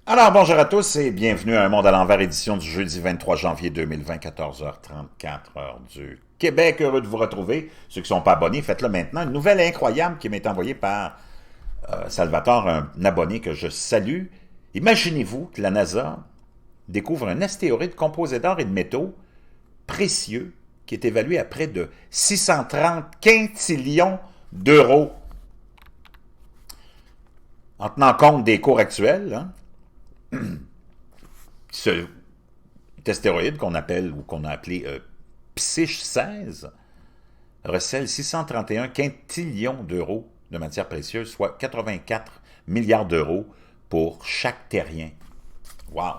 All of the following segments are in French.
Alors, bonjour à tous et bienvenue à Un Monde à l'envers, édition du jeudi 23 janvier 2020, 14h34, heure du Québec. Heureux de vous retrouver. Ceux qui ne sont pas abonnés, faites-le maintenant. Une nouvelle incroyable qui m'est envoyée par Salvatore, un abonné que je salue. Imaginez-vous que la NASA découvre un astéroïde composé d'or et de métaux précieux qui est évalué à près de 630 quintillions d'euros. En tenant compte des cours actuels, hein, ce astéroïde qu'on appelle ou qu'on a appelé Psyche 16 recèle 631 quintillions d'euros de matières précieuses, soit 84 milliards d'euros pour chaque terrien. Wow!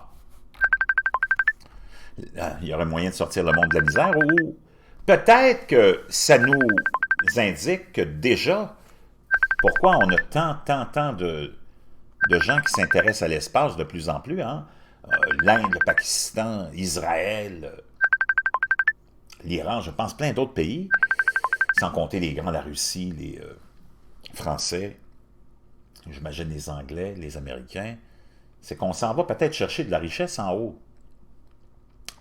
Il y aurait moyen de sortir le monde de la misère ou peut-être que ça nous indique que déjà, pourquoi on a tant de gens qui s'intéressent à l'espace de plus en plus, hein? L'Inde, le Pakistan, Israël, l'Iran, je pense plein d'autres pays, sans compter les grands, la Russie, les Français, j'imagine les Anglais, les Américains, c'est qu'on s'en va peut-être chercher de la richesse en haut.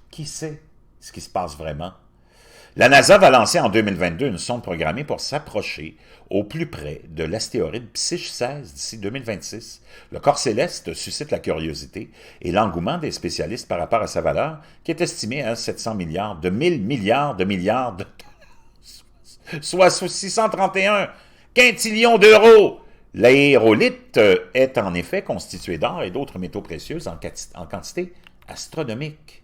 Qui sait ce qui se passe vraiment? La NASA va lancer en 2022 une sonde programmée pour s'approcher au plus près de l'astéroïde Psyche 16 d'ici 2026. Le corps céleste suscite la curiosité et l'engouement des spécialistes par rapport à sa valeur, qui est estimée à 700 milliards de 1000 milliards de milliards de soit 631 quintillions d'euros. L'aérolithe est en effet constitué d'or et d'autres métaux précieux en quantité astronomique.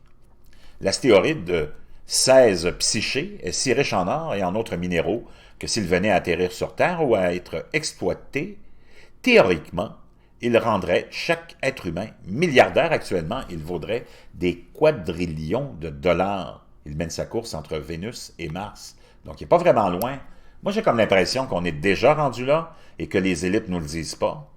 L'astéroïde 16 Psyché est si riche en or et en autres minéraux que s'il venait à atterrir sur Terre ou à être exploité, théoriquement, il rendrait chaque être humain milliardaire. Actuellement, il vaudrait des quadrillions de dollars. Il mène sa course entre Vénus et Mars. Donc, il n'est pas vraiment loin. Moi, j'ai comme l'impression qu'on est déjà rendu là et que les élites ne nous le disent pas.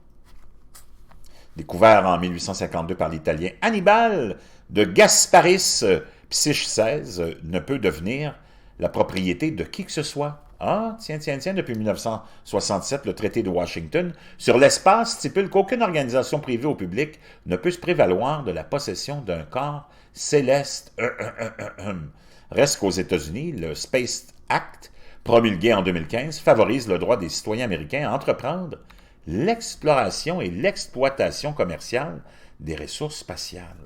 Découvert en 1852 par l'Italien Hannibal de Gasparis, Psyche 16 ne peut devenir la propriété de qui que ce soit. Ah, tiens, depuis 1967, le traité de Washington sur l'espace stipule qu'aucune organisation privée au public ne peut se prévaloir de la possession d'un corps céleste. Reste qu'aux États-Unis, le Space Act, promulgué en 2015, favorise le droit des citoyens américains à entreprendre l'exploration et l'exploitation commerciale des ressources spatiales.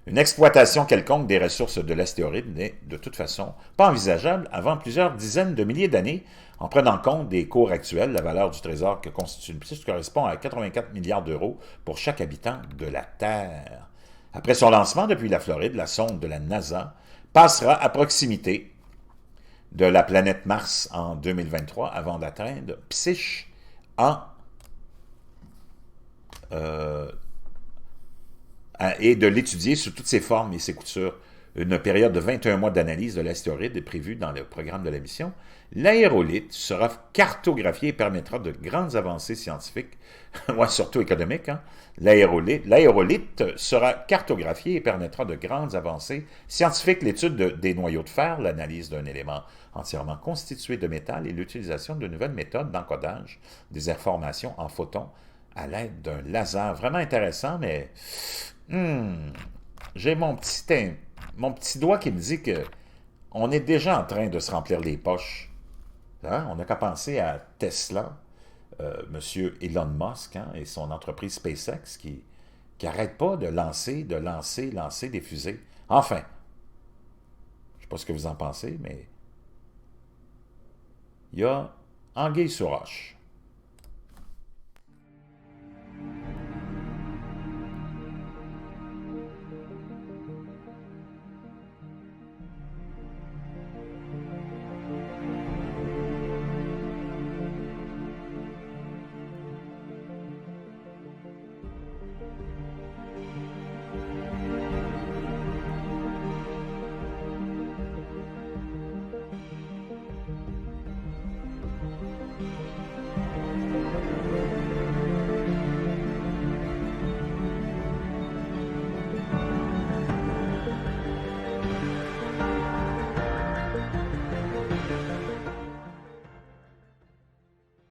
Une exploitation quelconque des ressources de l'astéroïde n'est de toute façon pas envisageable avant plusieurs dizaines de milliers d'années, en prenant compte des cours actuels. La valeur du trésor que constitue une psyche correspond à 84 milliards d'euros pour chaque habitant de la Terre. Après son lancement depuis la Floride, la sonde de la NASA passera à proximité de la planète Mars en 2023 avant d'atteindre Psyche en et de l'étudier sous toutes ses formes et ses coutures. Une période de 21 mois d'analyse de l'astéroïde est prévue dans le programme de la mission. L'aérolithe sera cartographié et permettra de grandes avancées scientifiques, ouais, surtout économiques. Hein? L'aérolithe sera cartographié et permettra de grandes avancées scientifiques, l'étude des noyaux de fer, l'analyse d'un élément entièrement constitué de métal et l'utilisation de nouvelles méthodes d'encodage des informations en photons à l'aide d'un laser. Vraiment intéressant, mais j'ai mon petit doigt qui me dit que on est déjà en train de se remplir les poches. Hein? On n'a qu'à penser à Tesla, M. Elon Musk, hein, et son entreprise SpaceX qui n'arrête pas de lancer des fusées. Enfin, je ne sais pas ce que vous en pensez, mais il y a anguille sur roche.